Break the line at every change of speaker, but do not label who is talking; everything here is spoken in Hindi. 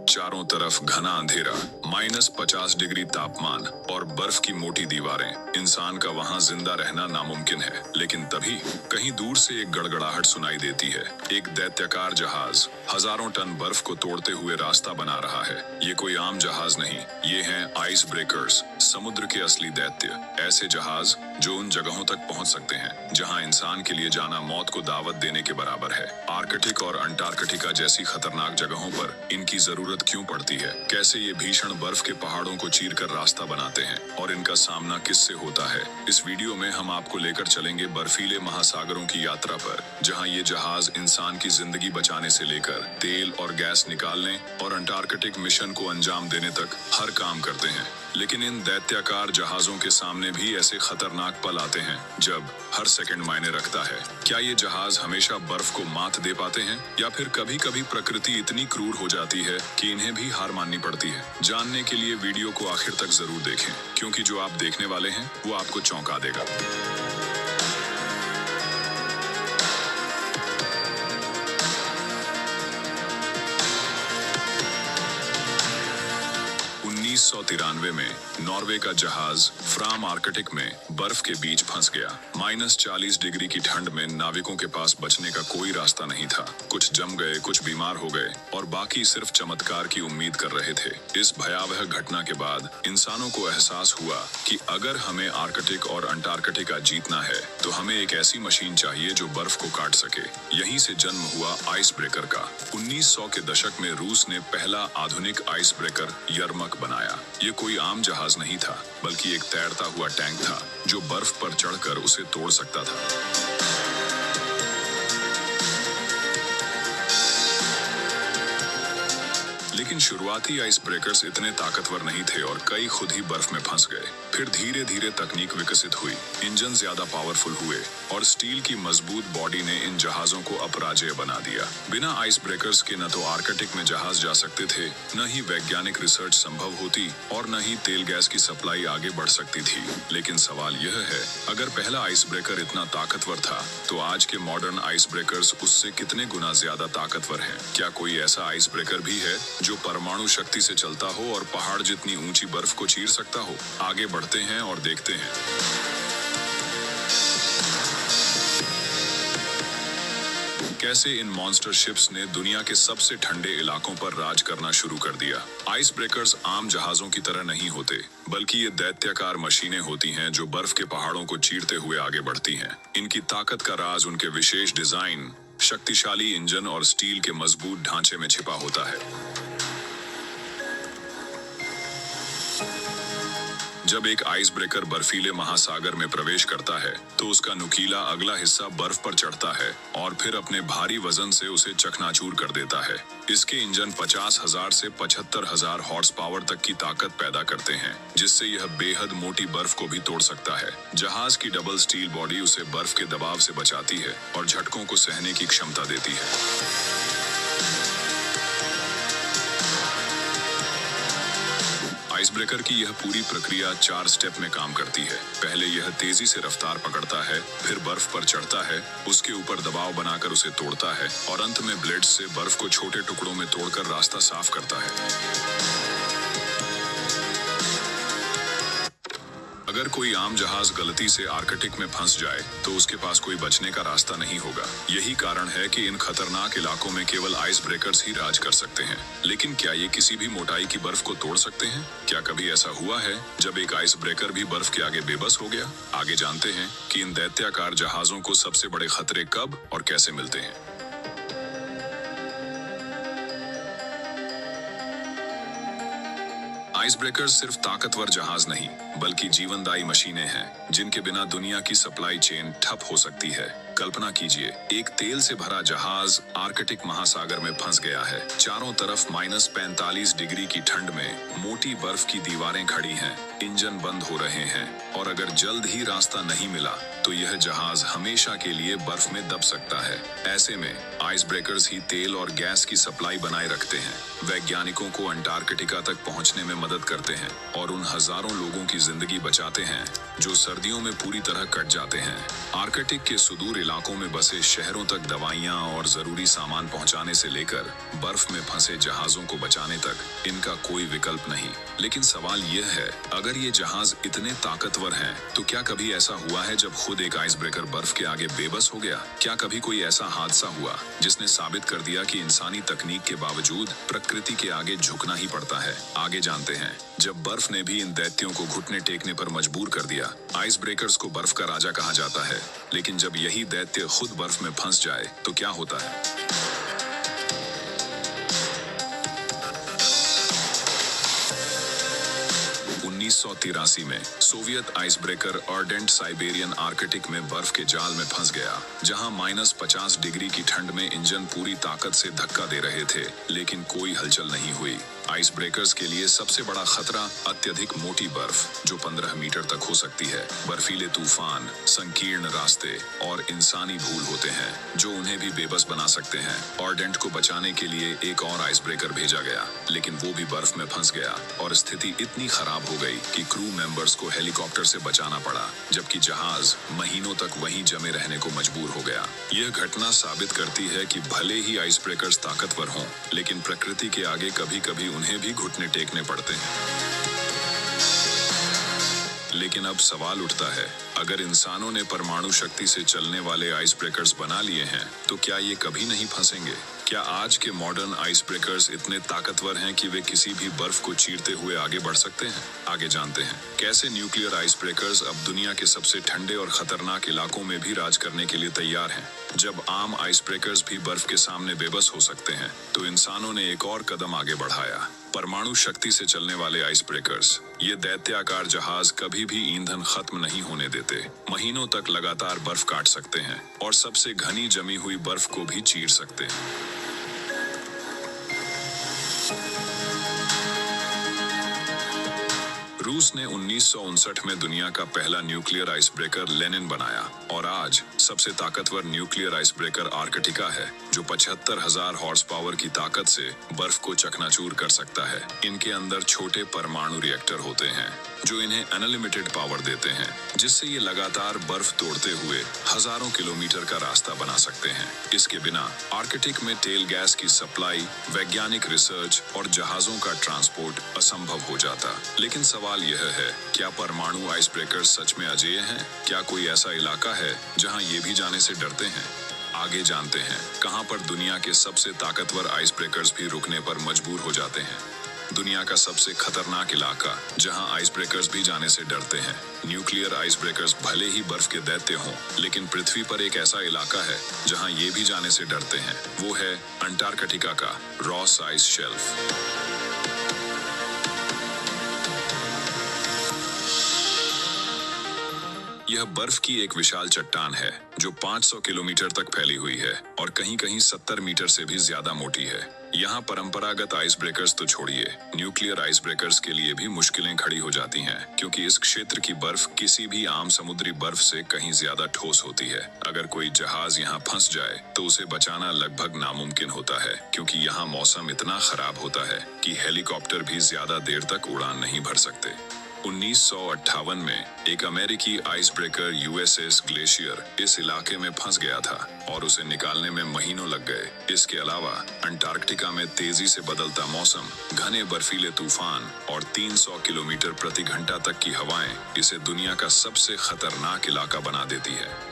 चारों तरफ घना अंधेरा, -50 डिग्री तापमान और बर्फ की मोटी दीवारें। इंसान का वहां जिंदा रहना नामुमकिन है। लेकिन तभी कहीं दूर से एक गड़गड़ाहट सुनाई देती है। एक दैत्याकार जहाज हजारों टन बर्फ को तोड़ते हुए रास्ता बना रहा है। ये कोई आम जहाज नहीं, ये हैं आइस ब्रेकर्स, समुद्र के असली दैत्य। ऐसे जहाज जो उन जगहों तक पहुंच सकते हैं जहां इंसान के लिए जाना मौत को दावत देने के बराबर है। आर्कटिक और अंटार्कटिका जैसी खतरनाक जगहों पर इनकी जरूरत क्यों पड़ती है? कैसे ये भीषण बर्फ के पहाड़ों को चीरकर रास्ता बनाते हैं और इनका सामना किससे होता है? इस वीडियो में हम आपको लेकर चलेंगे बर्फीले महासागरों की यात्रा पर, जहां ये जहाज इंसान की जिंदगी बचाने से लेकर तेल और गैस निकालने और अंटार्कटिक मिशन को अंजाम देने तक हर काम करते हैं। लेकिन इन दैत्याकार जहाजों के सामने भी ऐसे खतरनाक पल आते हैं जब हर सेकंड मायने रखता है। क्या ये जहाज हमेशा बर्फ को मात दे पाते हैं या फिर कभी कभी प्रकृति इतनी क्रूर हो जाती है कि इन्हें भी हार माननी पड़ती है? जानने के लिए वीडियो को आखिर तक जरूर देखें, क्योंकि जो आप देखने वाले हैं वो आपको चौंका देगा। -1993 में नॉर्वे का जहाज फ्राम आर्कटिक में बर्फ के बीच फंस गया। -40 डिग्री की ठंड में नाविकों के पास बचने का कोई रास्ता नहीं था। कुछ जम गए, कुछ बीमार हो गए और बाकी सिर्फ चमत्कार की उम्मीद कर रहे थे। इस भयावह घटना के बाद इंसानों को एहसास हुआ कि अगर हमें आर्कटिक और अंटार्कटिका जीतना है तो हमें एक ऐसी मशीन चाहिए जो बर्फ को काट सके। यहीं से जन्म हुआ आइस ब्रेकर का। 1900 के दशक में रूस ने पहला आधुनिक आइस ब्रेकर यरमक बनाया। ये कोई आम जहाज नहीं था, बल्कि एक तैरता हुआ टैंक था जो बर्फ पर चढ़कर उसे तोड़ सकता था। लेकिन शुरुआती आइस ब्रेकर्स इतने ताकतवर नहीं थे और कई खुद ही बर्फ में फंस गए। फिर धीरे धीरे तकनीक विकसित हुई, इंजन ज्यादा पावरफुल हुए और स्टील की मजबूत बॉडी ने इन जहाजों को अपराजेय बना दिया। बिना आइस ब्रेकर्स के न तो आर्कटिक में जहाज जा सकते थे, न ही वैज्ञानिक रिसर्च संभव होती और न ही तेल गैस की सप्लाई आगे बढ़ सकती थी। लेकिन सवाल यह है, अगर पहला आइस ब्रेकर इतना ताकतवर था तो आज के मॉडर्न आइस ब्रेकर्स उससे कितने गुना ज्यादा ताकतवर हैं? क्या कोई ऐसा आइस ब्रेकर भी है जो परमाणु शक्ति से चलता हो और पहाड़ जितनी ऊंची बर्फ को चीर सकता हो? आगे बढ़ते हैं और देखते हैं। कैसे इन मॉन्स्टर शिप्स ने दुनिया के सबसे ठंडे इलाकों पर राज करना शुरू कर दिया। आइस ब्रेकर्स आम जहाजों की तरह नहीं होते, बल्कि ये दैत्याकार मशीनें होती हैं जो बर्फ के पहाड़ों को चीरते हुए आगे बढ़ती हैं। इनकी ताकत का राज उनके विशेष डिजाइन, शक्तिशाली इंजन और स्टील के मजबूत ढांचे में छिपा होता है। जब एक आइस ब्रेकर बर्फीले महासागर में प्रवेश करता है तो उसका नुकीला अगला हिस्सा बर्फ पर चढ़ता है और फिर अपने भारी वजन से उसे चकनाचूर कर देता है। इसके इंजन 50,000 से 75,000 हॉर्स पावर तक की ताकत पैदा करते हैं, जिससे यह बेहद मोटी बर्फ को भी तोड़ सकता है। जहाज की डबल स्टील बॉडी उसे बर्फ के दबाव से बचाती है और झटकों को सहने की क्षमता देती है। आइस ब्रेकर की यह पूरी प्रक्रिया 4 स्टेप में काम करती है। पहले यह तेजी से रफ्तार पकड़ता है, फिर बर्फ पर चढ़ता है, उसके ऊपर दबाव बनाकर उसे तोड़ता है और अंत में ब्लेड्स से बर्फ को छोटे टुकड़ों में तोड़कर रास्ता साफ करता है। अगर कोई आम जहाज गलती से आर्कटिक में फंस जाए तो उसके पास कोई बचने का रास्ता नहीं होगा। यही कारण है कि इन खतरनाक इलाकों में केवल आइस ब्रेकर्स ही राज कर सकते हैं। लेकिन क्या ये किसी भी मोटाई की बर्फ को तोड़ सकते हैं? क्या कभी ऐसा हुआ है जब एक आइस ब्रेकर भी बर्फ के आगे बेबस हो गया? आगे जानते हैं कि इन दैत्याकार जहाजों को सबसे बड़े खतरे कब और कैसे मिलते हैं। आइस ब्रेकर्स सिर्फ ताकतवर जहाज नहीं, बल्कि जीवनदायी मशीनें हैं जिनके बिना दुनिया की सप्लाई चेन ठप हो सकती है। कल्पना कीजिए, एक तेल से भरा जहाज आर्कटिक महासागर में फंस गया है। चारों तरफ -45 डिग्री की ठंड में मोटी बर्फ की दीवारें खड़ी हैं, इंजन बंद हो रहे हैं और अगर जल्द ही रास्ता नहीं मिला तो यह जहाज हमेशा के लिए बर्फ में दब सकता है। ऐसे में आइस ब्रेकर्स ही तेल और गैस की सप्लाई बनाए रखते हैं, वैज्ञानिकों को अंटार्कटिका तक पहुंचने में मदद करते हैं और उन हजारों लोगों की जिंदगी बचाते हैं जो सर्दियों में पूरी तरह कट जाते हैं। आर्कटिक के सुदूर इलाकों में बसे शहरों तक दवाइयां और जरूरी सामान पहुंचाने से लेकर बर्फ में फंसे जहाजों को बचाने तक इनका कोई विकल्प नहीं। लेकिन सवाल यह है, अगर ये जहाज इतने ताकतवर हैं, तो क्या कभी ऐसा हुआ है जब खुद एक आइस ब्रेकर बर्फ के आगे बेबस हो गया? क्या कभी कोई ऐसा हादसा हुआ जिसने साबित कर दिया कि इंसानी तकनीक के बावजूद प्रकृति के आगे झुकना ही पड़ता है? आगे जानते हैं। जब बर्फ ने भी इन दैत्यों को घुटने टेकने पर मजबूर कर दिया। आइस ब्रेकर्स को बर्फ का राजा कहा जाता है, लेकिन जब यही दैत्य खुद बर्फ में फंस जाए तो क्या होता है? 1983 में Soviet ice breaker ardent Siberian Arctic में बर्फ के जाल में फंस गया, जहां -50 डिग्री की ठंड में इंजन पूरी ताकत से धक्का दे रहे थे, लेकिन कोई हलचल नहीं हुई। आइस ब्रेकर्स के लिए सबसे बड़ा खतरा अत्यधिक मोटी बर्फ, जो 15 मीटर तक हो सकती है। बर्फीले तूफान, संकीर्ण रास्ते और इंसानी भूल होते हैं जो उन्हें भी बेबस बना सकते हैं। आर्डेंट को बचाने के लिए एक और आइस ब्रेकर भेजा गया, लेकिन वो भी बर्फ में फंस गया और स्थिति इतनी खराब हो गई कि क्रू मेंबर्स को हेलीकॉप्टर से बचाना पड़ा, जबकि जहाज महीनों तक वहीं जमे रहने को मजबूर हो गया। यह घटना साबित करती है कि भले ही आइस ब्रेकर्स ताकतवर हों, लेकिन प्रकृति के आगे कभी-कभी उन्हें भी घुटने टेकने पड़ते हैं। लेकिन अब सवाल उठता है, अगर इंसानों ने परमाणु शक्ति से चलने वाले आइस ब्रेकर्स बना लिए हैं, तो क्या ये कभी नहीं फंसेंगे? क्या आज के मॉडर्न आइस ब्रेकर्स इतने ताकतवर हैं कि वे किसी भी बर्फ को चीरते हुए आगे बढ़ सकते हैं? आगे जानते हैं कैसे न्यूक्लियर आइस ब्रेकर्स अब दुनिया के सबसे ठंडे और खतरनाक इलाकों में भी राज करने के लिए तैयार हैं। जब आम आइस ब्रेकर्स भी बर्फ के सामने बेबस हो सकते हैं, तो इंसानों ने एक और कदम आगे बढ़ाया, परमाणु शक्ति से चलने वाले आइस ब्रेकर्स। ये दैत्याकार जहाज कभी भी ईंधन खत्म नहीं होने देते, महीनों तक लगातार बर्फ काट सकते हैं और सबसे घनी जमी हुई बर्फ को भी चीर सकते हैं। रूस ने 1959 में दुनिया का पहला न्यूक्लियर आइस ब्रेकर लेनिन बनाया और आज सबसे ताकतवर न्यूक्लियर आइस ब्रेकर आर्कटिका है, जो 75,000 हॉर्स पावर की ताकत से बर्फ को चकनाचूर कर सकता है। इनके अंदर छोटे परमाणु रिएक्टर होते हैं जो इन्हें अनलिमिटेड पावर देते हैं, जिससे ये लगातार बर्फ तोड़ते हुए हजारों किलोमीटर का रास्ता बना सकते हैं। इसके बिना आर्कटिक में टेल गैस की सप्लाई, वैज्ञानिक रिसर्च और जहाजों का ट्रांसपोर्ट असंभव हो जाता। लेकिन सवाल यह है, क्या परमाणु आइस ब्रेकर्स सच में अजेय हैं? क्या कोई ऐसा इलाका है जहां ये भी जाने से डरते हैं? आगे जानते हैं कहां पर दुनिया के सबसे ताकतवर आइस ब्रेकर्स भी रुकने पर मजबूर हो जाते हैं। दुनिया का सबसे खतरनाक इलाका जहां आइस ब्रेकर्स भी जाने से डरते हैं। न्यूक्लियर आइस ब्रेकर्स भले ही बर्फ के दैत्य हों, लेकिन पृथ्वी पर एक ऐसा इलाका है जहां ये भी जाने से डरते हैं। वो है अंटार्कटिका का रॉस आइस शेल्फ। यह बर्फ की एक विशाल चट्टान है जो 500 किलोमीटर तक फैली हुई है और कहीं-कहीं 70 मीटर से भी ज्यादा मोटी है। यहाँ परंपरागत आइस ब्रेकर्स तो छोड़िए, न्यूक्लियर आइस ब्रेकर्स के लिए भी मुश्किलें खड़ी हो जाती हैं, क्योंकि इस क्षेत्र की बर्फ किसी भी आम समुद्री बर्फ से कहीं ज्यादा ठोस होती है। अगर कोई जहाज यहाँ फंस जाए तो उसे बचाना लगभग नामुमकिन होता है, क्योंकि यहाँ मौसम इतना खराब होता है कि हेलीकॉप्टर भी ज्यादा देर तक उड़ान नहीं भर सकते। 1958 में एक अमेरिकी आइस ब्रेकर यूएसएस ग्लेशियर इस इलाके में फंस गया था और उसे निकालने में महीनों लग गए। इसके अलावा अंटार्कटिका में तेजी से बदलता मौसम, घने बर्फीले तूफान और 300 किलोमीटर प्रति घंटा तक की हवाएं इसे दुनिया का सबसे खतरनाक इलाका बना देती है।